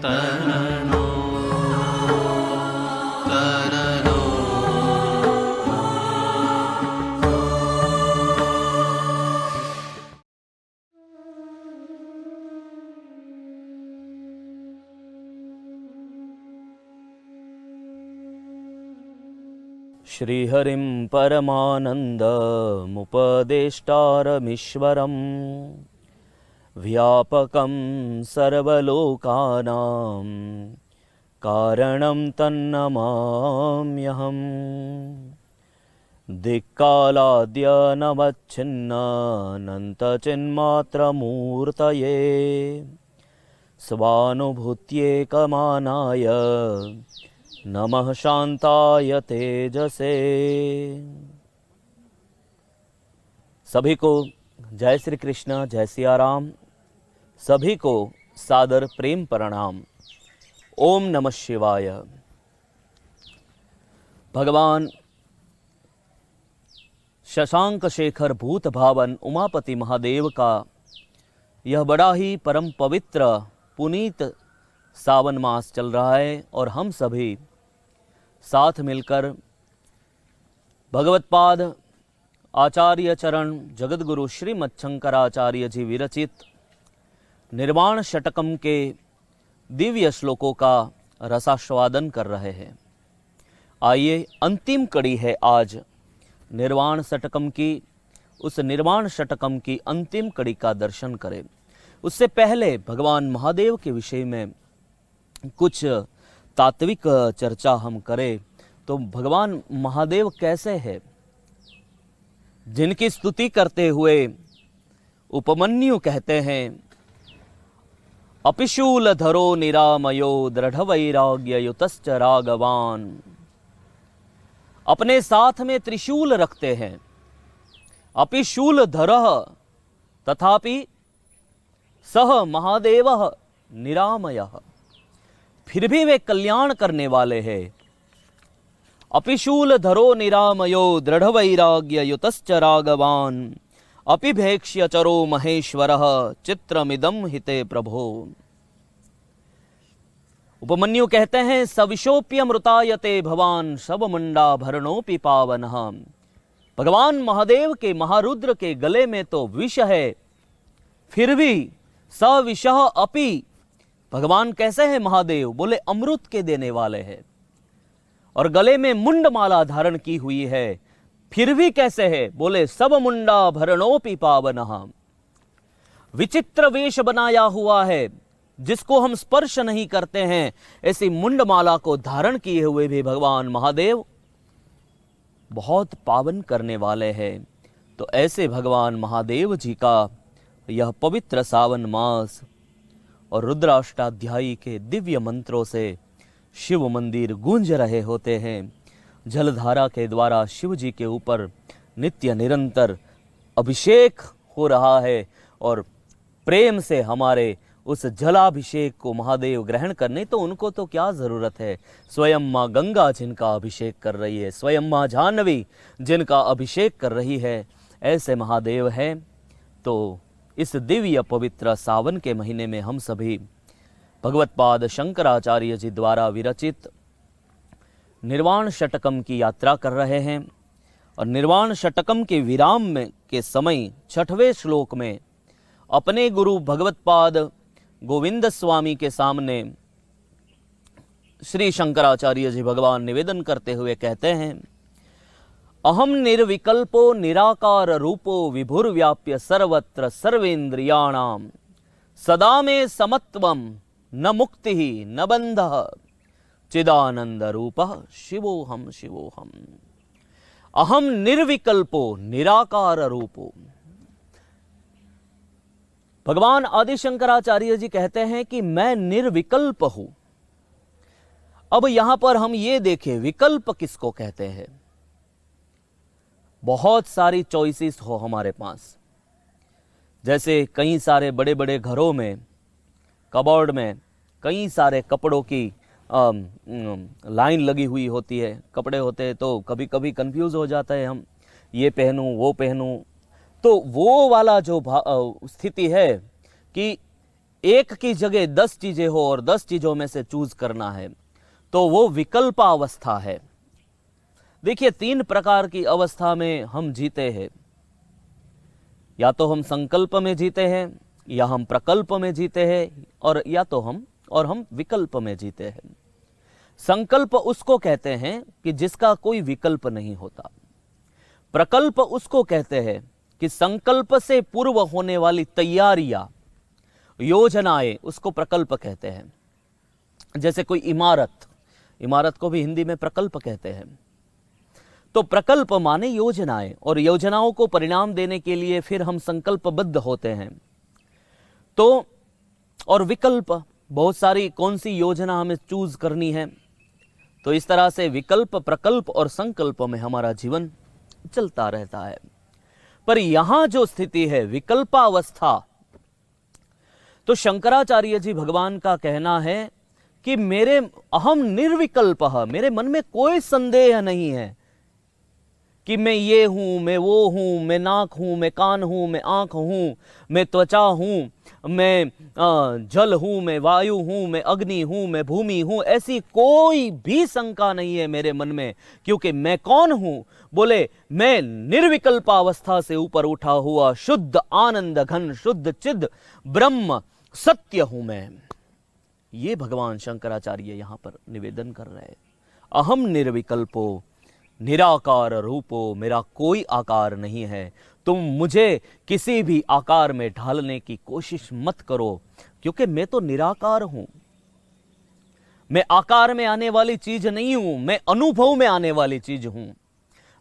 तननो तननो श्रीहरिं परमानन्दमुपदेष्टारमीश्वरं व्यापकं सर्वलोकानां कारणं तन्नमाम्यहम् दिक्कालाद्यनवच्छिन्नानन्तचिन्मात्रमूर्तये स्वानुभूत्येकमानाय नमः शांताय तेजसे। सभी को जय श्री कृष्ण, जय सिया राम। सभी को सादर प्रेम प्रणाम। ओम नमः शिवाय। भगवान शशांक शेखर भूत भावन उमापति महादेव का यह बड़ा ही परम पवित्र पुनीत सावन मास चल रहा है और हम सभी साथ मिलकर भगवत्पाद आचार्य चरण जगतगुरु श्रीमद् शंकराचार्य जी विरचित निर्वाण षटकम के दिव्य श्लोकों का रसास्वादन कर रहे हैं। आइए, अंतिम कड़ी है आज निर्वाण षटकम की। उस निर्वाण षटकम की अंतिम कड़ी का दर्शन करें। उससे पहले भगवान महादेव के विषय में कुछ तात्विक चर्चा हम करें तो भगवान महादेव कैसे है, जिनकी स्तुति करते हुए उपमन्यु कहते हैं, अपिशूल धरो निरामयो दृढ़ वैराग्य युतश्च रागवान। अपने साथ में त्रिशूल रखते हैं, अपिशूल धरः तथापि सह महादेवः निरामयः। फिर भी वे कल्याण करने वाले हैं। अपिशूल धरो निरामयो दृढ़ वैराग्य युतश्च रागवान अपिभेक्ष्य चरो महेश्वरः चित्रमिदं हिते प्रभो। उपमन्यु कहते हैं, सविशोप्यमृतायते भवान शवमुंडाभरणोपि पावनः। भगवान महादेव के महारुद्र के गले में तो विष है, फिर भी सविषः अपि। भगवान कैसे हैं महादेव? बोले अमृत के देने वाले हैं। और गले में मुंड माला धारण की हुई है, फिर भी कैसे है? बोले सब मुंडा भरणोपि पावनः। विचित्र वेश बनाया हुआ है, जिसको हम स्पर्श नहीं करते हैं, ऐसी मुंड माला को धारण किए हुए भी भगवान महादेव बहुत पावन करने वाले हैं। तो ऐसे भगवान महादेव जी का यह पवित्र सावन मास और रुद्राष्टाध्यायी के दिव्य मंत्रों से शिव मंदिर गूंज रहे होते हैं। जलधारा के द्वारा शिव जी के ऊपर नित्य निरंतर अभिषेक हो रहा है और प्रेम से हमारे उस जलाभिषेक को महादेव ग्रहण करने, तो उनको तो क्या जरूरत है। स्वयं माँ गंगा जिनका अभिषेक कर रही है, स्वयं माँ जाह्नवी जिनका अभिषेक कर रही है, ऐसे महादेव हैं। तो इस दिव्य पवित्र सावन के महीने में हम सभी भगवत्पाद शंकराचार्य जी द्वारा विरचित निर्वाण षटकम की यात्रा कर रहे हैं। और निर्वाण षटकम के विराम में के समय 6वें श्लोक में अपने गुरु भगवत्पाद गोविंद स्वामी के सामने श्री शंकराचार्य जी भगवान निवेदन करते हुए कहते हैं, अहम निर्विकल्पो निराकार रूपो विभुर्व्याप्य सर्वत्र सर्वेन्द्रियाणां सदा में समत्वम न मुक्ति न बंधः चिदानंद रूपः शिवोहम शिवोहम। अहम निर्विकल्पो निराकार रूपो। भगवान आदि शंकराचार्य जी कहते हैं कि मैं निर्विकल्प हूं। अब यहां पर हम ये देखें, विकल्प किसको कहते हैं? बहुत सारी चॉइसेस हो हमारे पास। जैसे कई सारे बड़े बड़े घरों में कबोर्ड में कई सारे कपड़ों की लाइन लगी हुई होती है। कपड़े होते हैं तो कभी कभी कंफ्यूज हो जाता है, हम ये पहनूं वो पहनूं। तो वो वाला जो स्थिति है कि एक की जगह 10 चीजें हो और 10 चीजों में से चूज करना है, तो वो विकल्पावस्था है। देखिए, 3 प्रकार की अवस्था में हम जीते हैं। या तो हम संकल्प में जीते हैं, या हम प्रकल्प में जीते हैं, और या तो हम विकल्प में जीते हैं। संकल्प उसको कहते हैं कि जिसका कोई विकल्प नहीं होता। प्रकल्प उसको कहते हैं कि संकल्प से पूर्व होने वाली तैयारियां, योजनाएं, उसको प्रकल्प कहते हैं। जैसे कोई इमारत को भी हिंदी में प्रकल्प कहते हैं। तो प्रकल्प माने योजनाएं, और योजनाओं को परिणाम देने के लिए फिर हम संकल्पबद्ध होते हैं। तो और विकल्प, बहुत सारी कौन सी योजना हमें चूज करनी है। तो इस तरह से विकल्प, प्रकल्प और संकल्प में हमारा जीवन चलता रहता है। पर यहां जो स्थिति है विकल्पावस्था, तो शंकराचार्य जी भगवान का कहना है कि मेरे अहम निर्विकल्प, मेरे मन में कोई संदेह नहीं है कि मैं ये हूं, मैं वो हूं, मैं नाक हूं, मैं कान हूं, मैं आंख हूं, मैं त्वचा हूं, मैं जल हूं, मैं वायु हूं, मैं अग्नि हूं, मैं भूमि हूं। ऐसी कोई भी शंका नहीं है मेरे मन में, क्योंकि मैं कौन हूं? बोले, मैं निर्विकल्प अवस्था से ऊपर उठा हुआ शुद्ध आनंद घन शुद्ध चिद ब्रह्म सत्य हूं मैं। ये भगवान शंकराचार्य यहां पर निवेदन कर रहे हैं। अहम निर्विकल्पो निराकार रूपो, मेरा कोई आकार नहीं है। तुम मुझे किसी भी आकार में ढालने की कोशिश मत करो, क्योंकि मैं तो निराकार हूं। मैं आकार में आने वाली चीज नहीं हूं, मैं अनुभव में आने वाली चीज हूं,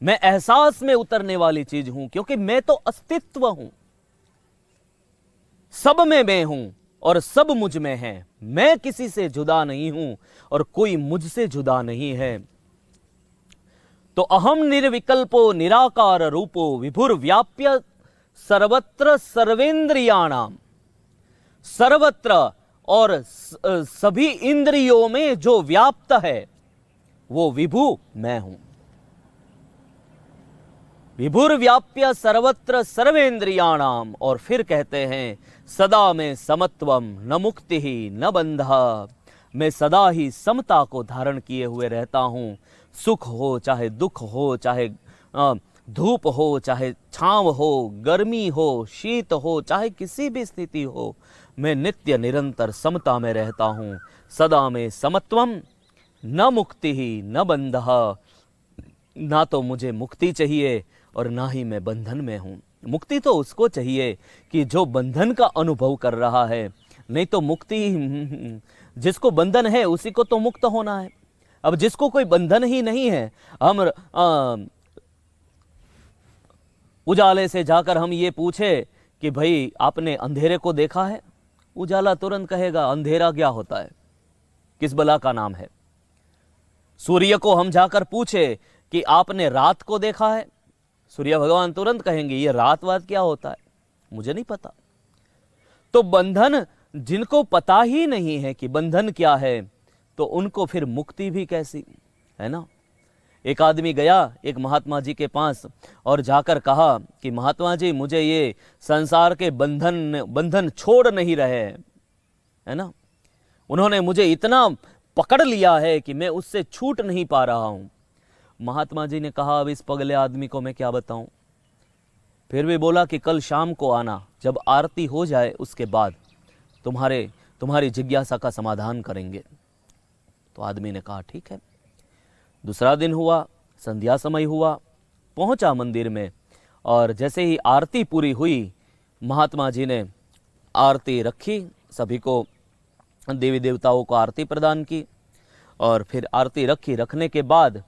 मैं एहसास में उतरने वाली चीज हूं, क्योंकि मैं तो अस्तित्व हूं। सब में मैं हूं और सब मुझ में है। मैं किसी से जुदा नहीं हूं और कोई मुझसे जुदा नहीं है। तो अहम निर्विकल्पो निराकार रूपो विभुर व्याप्य सर्वत्र सर्वेंद्रियाणाम, सर्वत्र और सभी इंद्रियों में जो व्याप्त है वो विभु मैं हूं। विभुर व्याप्य सर्वत्र सर्वेंद्रियाणाम, और फिर कहते हैं सदा में समत्वम न मुक्ति ही न बंधा, मैं सदा ही समता को धारण किए हुए रहता हूं। सुख हो चाहे दुख हो, चाहे धूप हो चाहे छांव हो, गर्मी हो शीत हो, चाहे किसी भी स्थिति हो, मैं नित्य निरंतर समता में रहता हूं। सदा में समत्वम न मुक्ति ही न बंधः, ना तो मुझे मुक्ति चाहिए और ना ही मैं बंधन में हूं। मुक्ति तो उसको चाहिए कि जो बंधन का अनुभव कर रहा है, नहीं तो मुक्ति, जिसको बंधन है उसी को तो मुक्त होना है। अब जिसको कोई बंधन ही नहीं है, हम उजाले से जाकर हम ये पूछे कि भाई आपने अंधेरे को देखा है, उजाला तुरंत कहेगा अंधेरा क्या होता है, किस बला का नाम है। सूर्य को हम जाकर पूछे कि आपने रात को देखा है, सूर्य भगवान तुरंत कहेंगे ये रात वात क्या होता है, मुझे नहीं पता। तो बंधन, जिनको पता ही नहीं है कि बंधन क्या है, तो उनको फिर मुक्ति भी कैसी, है ना। एक आदमी गया एक महात्मा जी के पास और जाकर कहा कि महात्मा जी मुझे ये संसार के बंधन छोड़ नहीं रहे हैं, है ना। उन्होंने मुझे इतना पकड़ लिया है कि मैं उससे छूट नहीं पा रहा हूं। महात्मा जी ने कहा अब इस पगले आदमी को मैं क्या बताऊं। फिर भी बोला कि कल शाम को आना, जब आरती हो जाए उसके बाद तुम्हारी जिज्ञासा का समाधान करेंगे। तो आदमी ने कहा ठीक है। दूसरा दिन हुआ, संध्या समय हुआ, पहुंचा मंदिर में, और जैसे ही आरती पूरी हुई, महात्मा जी ने आरती रखी, सभी को, देवी देवताओं को आरती प्रदान की, और फिर आरती रखने के बाद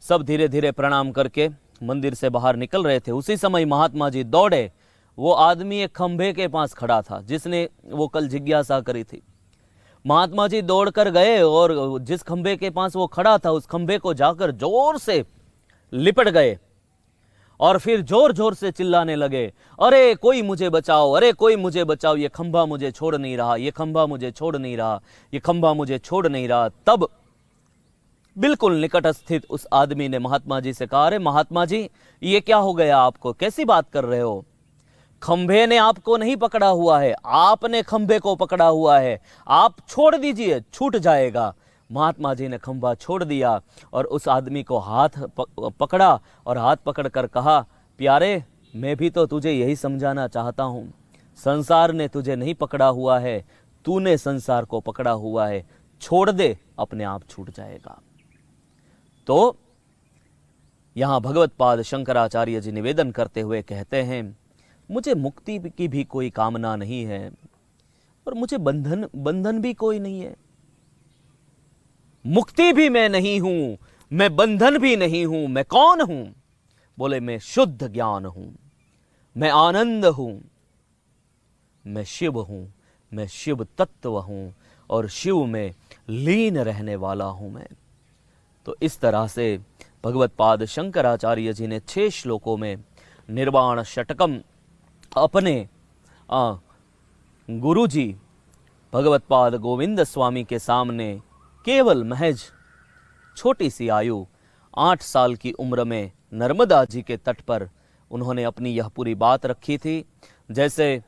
सब धीरे धीरे प्रणाम करके मंदिर से बाहर निकल रहे थे। उसी समय महात्मा जी दौड़े। वो आदमी एक खंभे के पास खड़ा था जिसने वो कल जिज्ञासा करी थी। महात्मा जी दौड़कर गए और जिस खंभे के पास वो खड़ा था उस खंभे को जाकर जोर से लिपट गए और फिर जोर जोर से चिल्लाने लगे, अरे कोई मुझे बचाओ, अरे कोई मुझे बचाओ, ये खंभा मुझे छोड़ नहीं रहा, ये खंभा मुझे छोड़ नहीं रहा, ये खंभा मुझे छोड़ नहीं रहा। तब बिल्कुल निकट स्थित उस आदमी ने महात्मा जी से कहा, अरे महात्मा जी ये क्या हो गया आपको, कैसी बात कर रहे हो। खंभे ने आपको नहीं पकड़ा हुआ है, आपने खंभे को पकड़ा हुआ है। आप छोड़ दीजिए, छूट जाएगा। महात्मा जी ने खंभा छोड़ दिया और उस आदमी को हाथ पकड़ा और हाथ पकड़कर कहा, प्यारे, मैं भी तो तुझे यही समझाना चाहता हूं, संसार ने तुझे नहीं पकड़ा हुआ है, तूने संसार को पकड़ा हुआ है, छोड़ दे, अपने आप छूट जाएगा। तो यहां भगवत पाद शंकराचार्य जी निवेदन करते हुए कहते हैं, मुझे मुक्ति की भी कोई कामना नहीं है और मुझे बंधन भी कोई नहीं है। मुक्ति भी मैं नहीं हूं, मैं बंधन भी नहीं हूं। मैं कौन हूं? बोले, मैं शुद्ध ज्ञान हूं, मैं आनंद हूं, मैं शिव हूं, मैं शिव तत्व हूं और शिव में लीन रहने वाला हूं मैं। तो इस तरह से भगवत पाद शंकराचार्य जी ने 6 श्लोकों में निर्वाण षटकम अपने गुरु जी भगवत पाद गोविंद स्वामी के सामने केवल महज छोटी सी आयु 8 साल की उम्र में नर्मदा जी के तट पर उन्होंने अपनी यह पूरी बात रखी थी। जैसे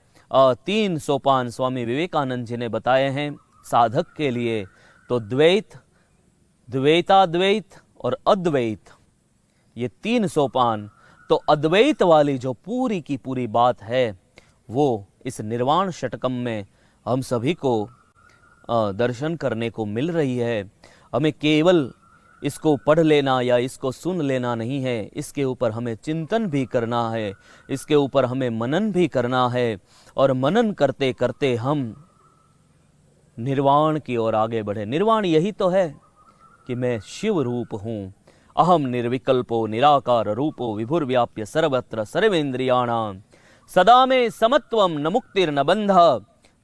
3 सोपान स्वामी विवेकानंद जी ने बताए हैं साधक के लिए, तो द्वैत, द्वैताद्वैत और अद्वैत, ये 3 सोपान। तो अद्वैत वाली जो पूरी की पूरी बात है वो इस निर्वाण षटकम में हम सभी को दर्शन करने को मिल रही है। हमें केवल इसको पढ़ लेना या इसको सुन लेना नहीं है, इसके ऊपर हमें चिंतन भी करना है, इसके ऊपर हमें मनन भी करना है और मनन करते करते हम निर्वाण की ओर आगे बढ़े। निर्वाण यही तो है कि मैं शिव रूप हूँ, अहम निर्विकल्पो निराकार रूपो विभुर्व्याप्य सर्वत्र सर्वेन्द्रियाणाम सदा में समत्वम न मुक्तिर्न बंधः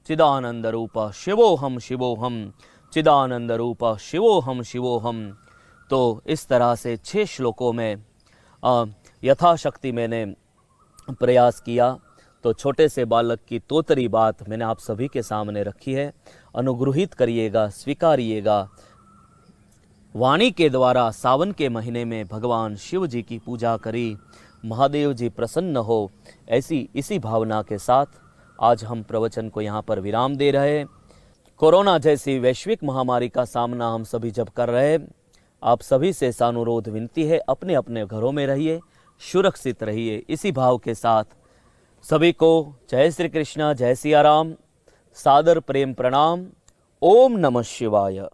चिदानंद रूप शिवोहम शिवोहम चिदानंद रूप शिवोहम शिवोहम। तो इस तरह से 6 श्लोकों में यथाशक्ति मैंने प्रयास किया। तो छोटे से बालक की तोतरी बात मैंने आप सभी के सामने रखी है, अनुग्रहित करिएगा, स्वीकारिएगा। वाणी के द्वारा सावन के महीने में भगवान शिव जी की पूजा करी, महादेव जी प्रसन्न हो, ऐसी इसी भावना के साथ आज हम प्रवचन को यहाँ पर विराम दे रहे हैं। कोरोना जैसी वैश्विक महामारी का सामना हम सभी जब कर रहे हैं, आप सभी से सानुरोध विनती है, अपने अपने घरों में रहिए, सुरक्षित रहिए। इसी भाव के साथ सभी को जय श्री कृष्ण, जय सिया राम, सादर प्रेम प्रणाम। ओम नमः शिवाय।